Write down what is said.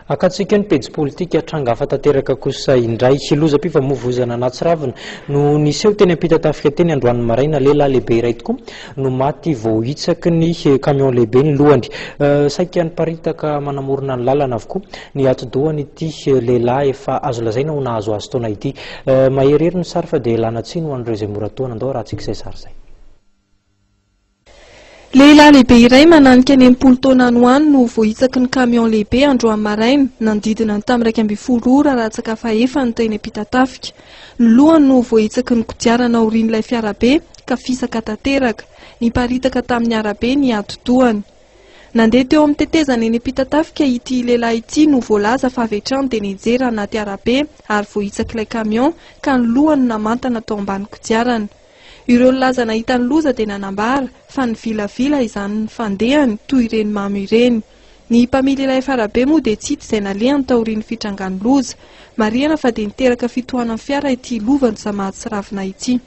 Akatsika ny pejy politika trangafa tanteraka kosa indray hiloza mpifamoivoizana anaty ravina no niseho teny ampita-tafika teny androany maraina lehilahy lehibe iray tokoa no maty vao hitsaky ny camion lehibe ny lohany. Saika niparitaka manamorona ny lalana avokoa ny atidohany ity lehilahy efa azo lazaina ho nahazo azy taona ity. Maherihery ny sary fa dia lanatsiny ho an'ireo izay mora toana andao raha tsika izay sary izay. Lehilahy lehibe iray mananika ny 80 taona any ho any no vohitsaky ny camion lehibe androany maraina nandidina ny tamin'ny 2 ora ratsaka fahefany teny ampita-tafika. Ny lohany no vohitsaky ny kodiarana aorian'ilay fiarabe ka fisaka tanteraka, niparitaka tamin'ny arabe ny atidohany. Nandeha teo amin'ny tetezana eny ampita-tafika ity lehilahy ity no voalaza fa avy hatrany dia nianjera anaty arabe ary vohitsaky ilay camion ka ny lohany namantana tao ambany kodiarana. Ireo laza nahita ny loza dia nanambara fa ny vilavila izany ny fandehany toy ireny mamy ireny. Ny mpamily ilay fiarabe moa dia tsy hita izay nalehany taorian'ny fitrangany loza. Marihana fa dia niteraka fitohanan'ny fiara ity lovan'ny samatsy ravina ity.